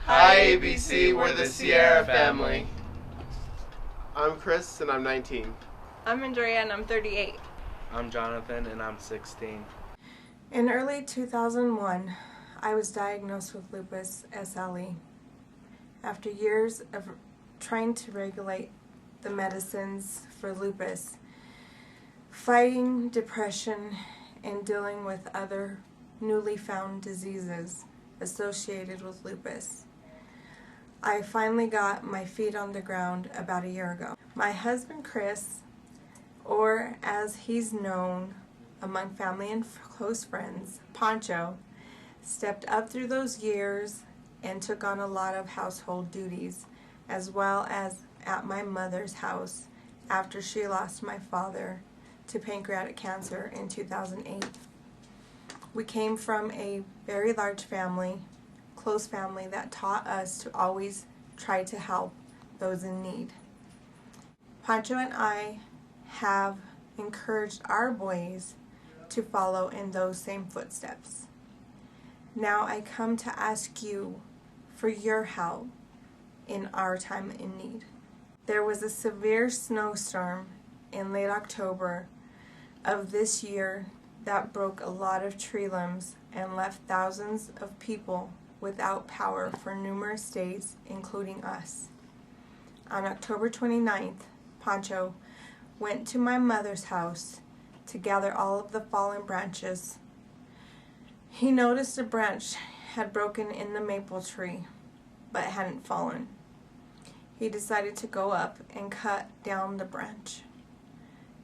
Hi ABC, we're the Sierra family. I'm Chris and I'm 19. I'm Andrea and I'm 38. I'm Jonathan and I'm 16. In early 2001, I was diagnosed with lupus SLE. After years of trying to regulate the medicines for lupus, fighting depression, and dealing with other newly found diseases associated with lupus, I finally got my feet on the ground about a year ago. My husband Chris, or as he's known among family and close friends, Pancho, stepped up through those years and took on a lot of household duties, as well as at my mother's house after she lost my father to pancreatic cancer in 2008. We came from a very large family, close family, that taught us to always try to help those in need. Pancho and I have encouraged our boys to follow in those same footsteps. Now I come to ask you for your help in our time in need. There was a severe snowstorm in late October of this year that broke a lot of tree limbs and left thousands of people without power for numerous days, including us. On October 29th, Pancho went to my mother's house to gather all of the fallen branches. He noticed a branch had broken in the maple tree, but hadn't fallen. He decided to go up and cut down the branch.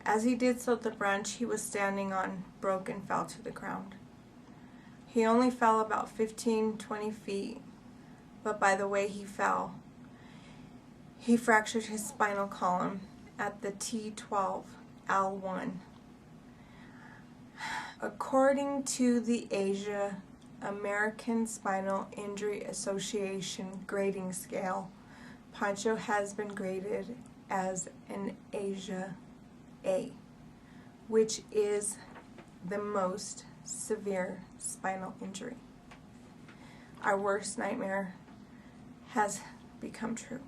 As he did so, the branch he was standing on broke and fell to the ground. He only fell about 15-20 feet, but by the way he fell, he fractured his spinal column at the T12-L1. According to the American Spinal Injury Association grading scale, Pancho has been graded as an Asia A, which is the most severe spinal injury. Our worst nightmare has become true.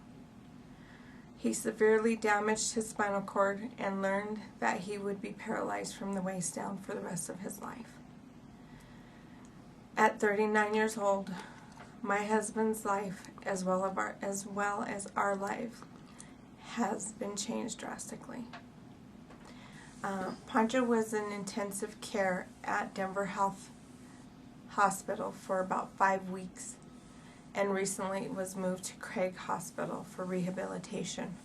He severely damaged his spinal cord and learned that he would be paralyzed from the waist down for the rest of his life. At 39 years old, my husband's life, as well as our life, has been changed drastically. Pancho was in intensive care at Denver Health Hospital for about 5 weeks and recently was moved to Craig Hospital for rehabilitation.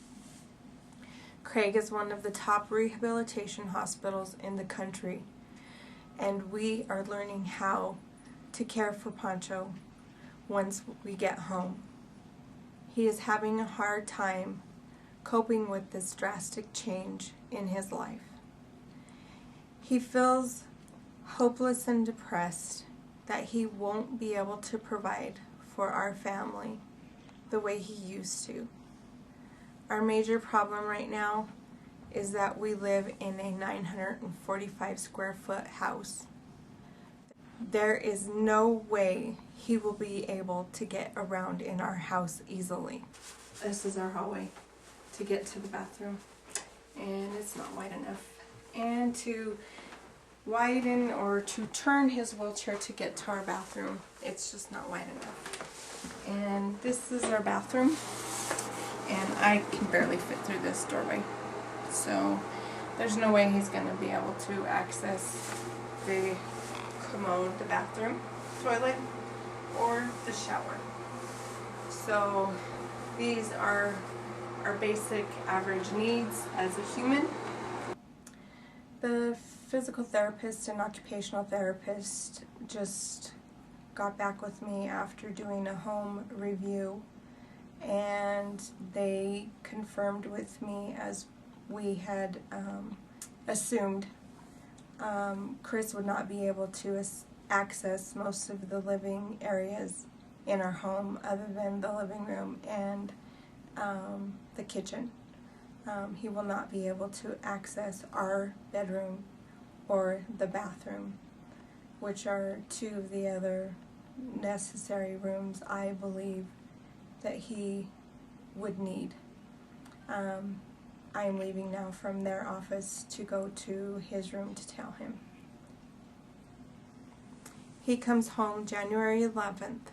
Craig is one of the top rehabilitation hospitals in the country, and we are learning how to care for Pancho once we get home. He is having a hard time coping with this drastic change in his life. He feels hopeless and depressed that he won't be able to provide for our family the way he used to. Our major problem right now is that we live in a 945 square foot house. There is no way he will be able to get around in our house easily. This is our hallway to get to the bathroom, and it's not wide enough. And to widen or to turn his wheelchair to get to our bathroom, it's just not wide enough. And this is our bathroom, and I can barely fit through this doorway. So there's no way he's going to be able to access the commode, the bathroom, toilet, or the shower. So these are our basic average needs as a human. The physical therapist and occupational therapist just got back with me after doing a home review, and they confirmed with me, as we had assumed, Chris would not be able to access most of the living areas in our home other than the living room and the kitchen. He will not be able to access our bedroom or the bathroom, which are two of the other necessary rooms I believe that he would need. I am leaving now from their office to go to his room to tell him. He comes home January 11th,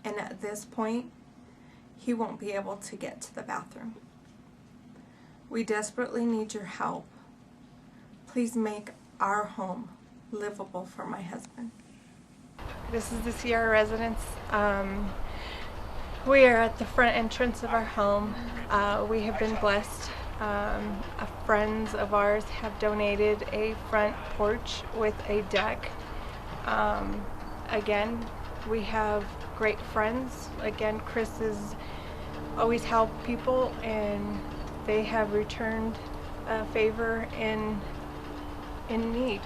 and at this point, he won't be able to get to the bathroom. We desperately need your help. Please make our home livable for my husband. This is the Sierra residence. We are at the front entrance of our home. We have been blessed. Friends of ours have donated a front porch with a deck. Again, we have great friends. Again, Chris has always helped people, and they have returned a favor in need.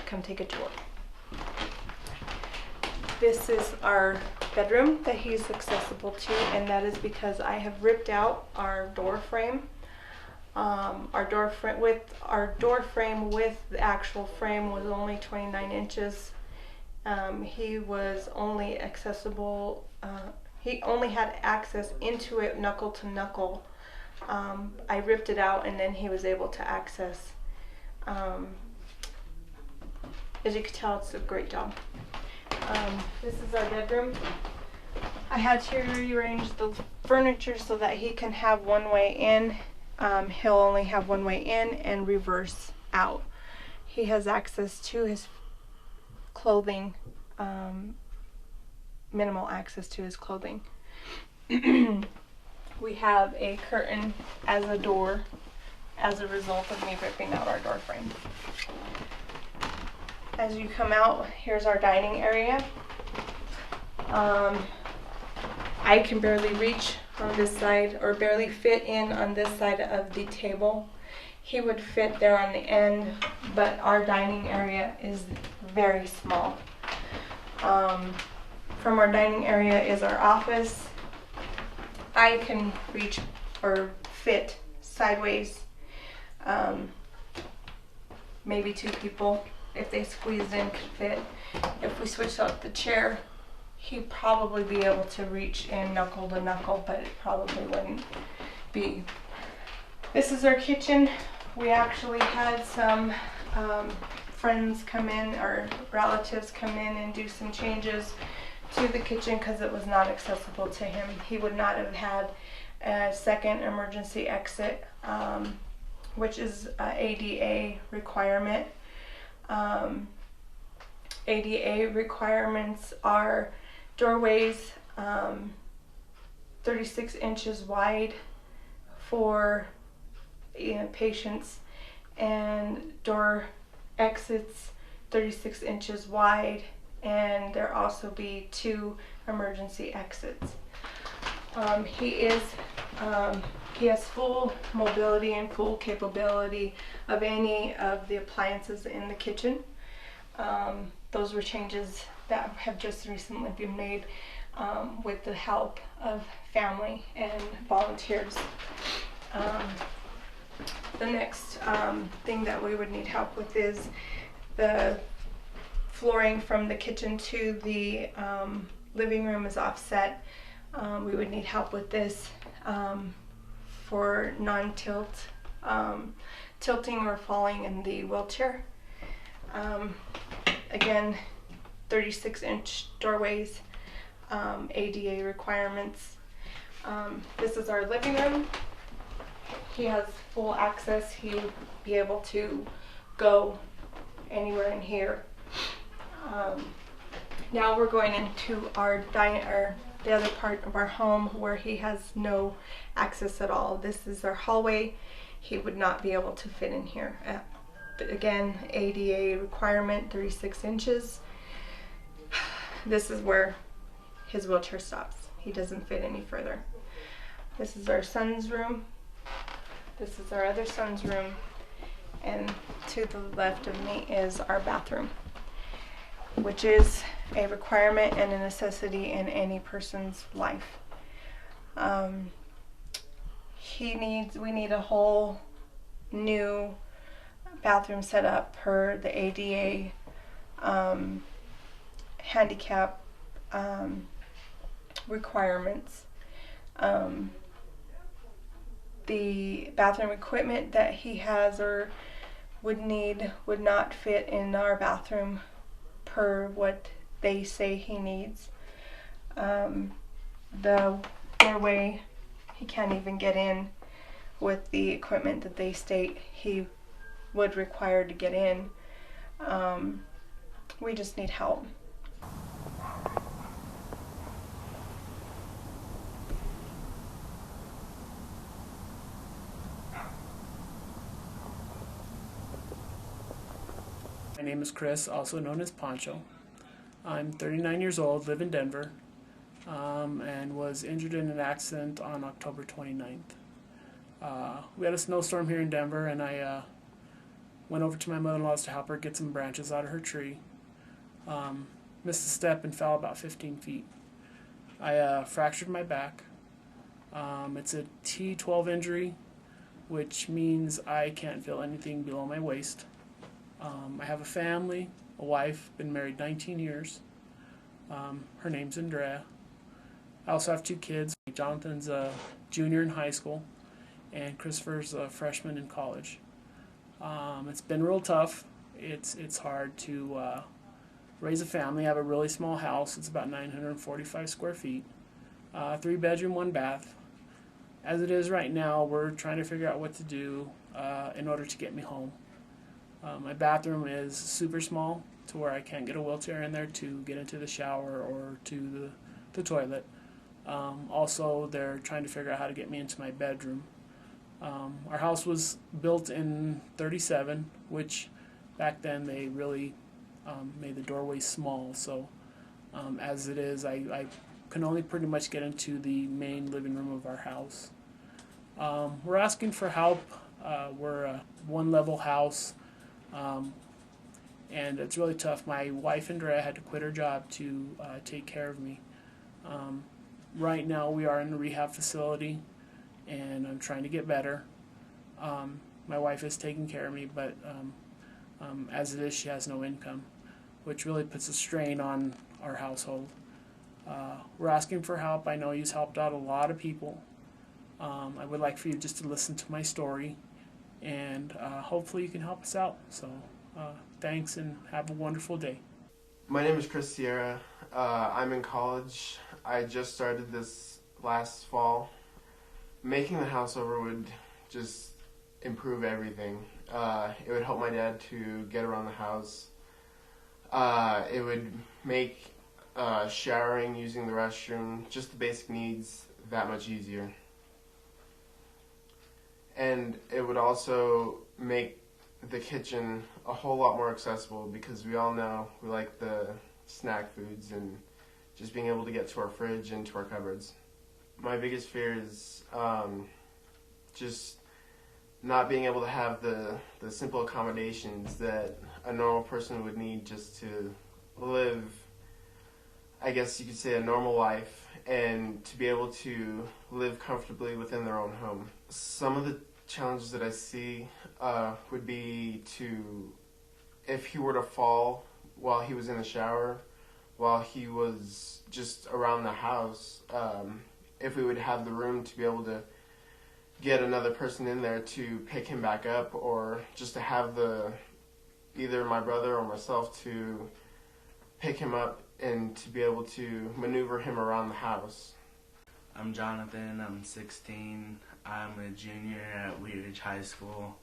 Come take a tour. This is our bedroom that he's accessible to, and that is because I have ripped out our door frame. Our door frame with the actual frame was only 29 inches. He was only accessible. He only had access into it knuckle to knuckle. I ripped it out, and then he was able to access. As you can tell, it's a great job. This is our bedroom. I had to rearrange the furniture so that he can have one way in. He'll only have one way in and reverse out. He has access to his clothing, minimal access to his clothing. We have a curtain as a door as a result of me ripping out our door frame. As you come out, here's our dining area. I can barely reach on this side, or barely fit in on this side of the table. He would fit there on the end, but our dining area is very small. From our dining area is our office. I can reach or fit sideways. Maybe two people, if they squeezed in, could fit. If we switched out the chair, he'd probably be able to reach in knuckle to knuckle, but it probably wouldn't be. This is our kitchen. We actually had some friends come in, or relatives come in and do some changes to the kitchen because it was not accessible to him. He would not have had a second emergency exit, which is a ADA requirement. ADA requirements are doorways 36 inches wide for patients, and door exits 36 inches wide, and there also be 2 emergency exits. He has full mobility and full capability of any of the appliances in the kitchen. Those were changes that have just recently been made with the help of family and volunteers. The next thing that we would need help with is the flooring from the kitchen to the living room is offset. We would need help with this for non-tilt, tilting or falling in the wheelchair. Again, 36-inch doorways, ADA requirements. This is our living room. He has full access. He would be able to go anywhere in here. Now we're going into our the other part of our home where he has no access at all. This is our hallway. He would not be able to fit in here. Again, ADA requirement, 36 inches. This is where his wheelchair stops. He doesn't fit any further. This is our son's room. This is our other son's room. And to the left of me is our bathroom, which is a requirement and a necessity in any person's life. We need a whole new bathroom set up per the ADA. handicap requirements. The bathroom equipment that he has or would need would not fit in our bathroom per what they say he needs. The doorway, he can't even get in with the equipment that they state he would require to get in. We just need help. My name is Chris, also known as Poncho. I'm 39 years old, live in Denver, and was injured in an accident on October 29th. We had a snowstorm here in Denver, and I went over to my mother-in-law's to help her get some branches out of her tree. Missed a step and fell about 15 feet. I fractured my back. It's a T12 injury, which means I can't feel anything below my waist. I have a family, a wife, been married 19 years. Her name's Andrea. I also have 2 kids. Jonathan's a junior in high school, and Christopher's a freshman in college. It's been real tough. It's hard to raise a family. I have a really small house. It's about 945 square feet. 3 bedroom, 1 bath. As it is right now, we're trying to figure out what to do in order to get me home. My bathroom is super small to where I can't get a wheelchair in there to get into the shower or to the toilet. Also, they're trying to figure out how to get me into my bedroom. Our house was built in '37, which back then they really made the doorways small. So as it is, I can only pretty much get into the main living room of our house. We're asking for help. We're a 1-level house. And it's really tough. My wife, Andrea, had to quit her job to take care of me. Right now we are in a rehab facility, and I'm trying to get better. My wife is taking care of me, but as it is, she has no income, which really puts a strain on our household. We're asking for help. I know he's helped out a lot of people. I would like for you just to listen to my story, and hopefully you can help us out. So thanks, and have a wonderful day. My name is Chris Sierra. I'm in college. I just started this last fall. Making the house over would just improve everything. It would help my dad to get around the house. It would make showering, using the restroom, just the basic needs, that much easier. And it would also make the kitchen a whole lot more accessible, because we all know we like the snack foods and just being able to get to our fridge and to our cupboards. My biggest fear is just not being able to have the simple accommodations that a normal person would need just to live, I guess you could say, a normal life, and to be able to live comfortably within their own home. Some of the challenges that I see would be if he were to fall while he was in the shower, while he was just around the house, if we would have the room to be able to get another person in there to pick him back up, or just to have either my brother or myself to pick him up and to be able to maneuver him around the house. I'm Jonathan, I'm 16, I'm a junior at Wheat Ridge High School.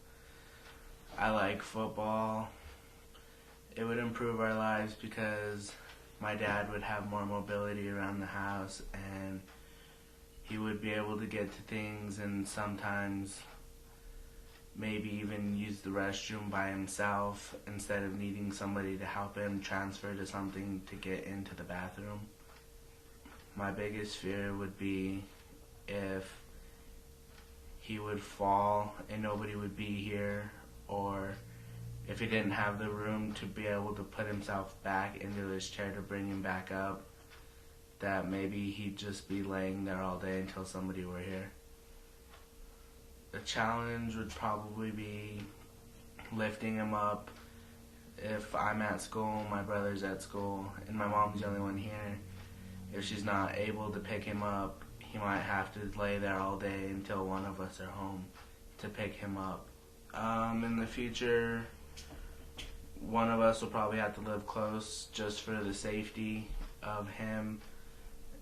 I like football. It would improve our lives because my dad would have more mobility around the house, and he would be able to get to things, and sometimes maybe even use the restroom by himself instead of needing somebody to help him transfer to something to get into the bathroom. My biggest fear would be if he would fall and nobody would be here, or if he didn't have the room to be able to put himself back into his chair to bring him back up, that maybe he'd just be laying there all day until somebody were here. The challenge would probably be lifting him up if I'm at school, my brother's at school, and my mom's the only one here, if she's not able to pick him up, he might have to lay there all day until one of us are home to pick him up. In the future, one of us will probably have to live close just for the safety of him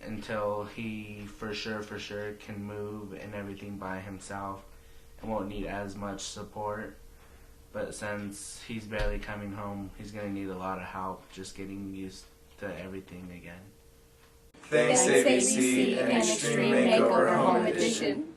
until he for sure can move and everything by himself and won't need as much support. But since he's barely coming home, he's going to need a lot of help just getting used to everything again. Thanks ABC and Extreme Makeover-Home Edition.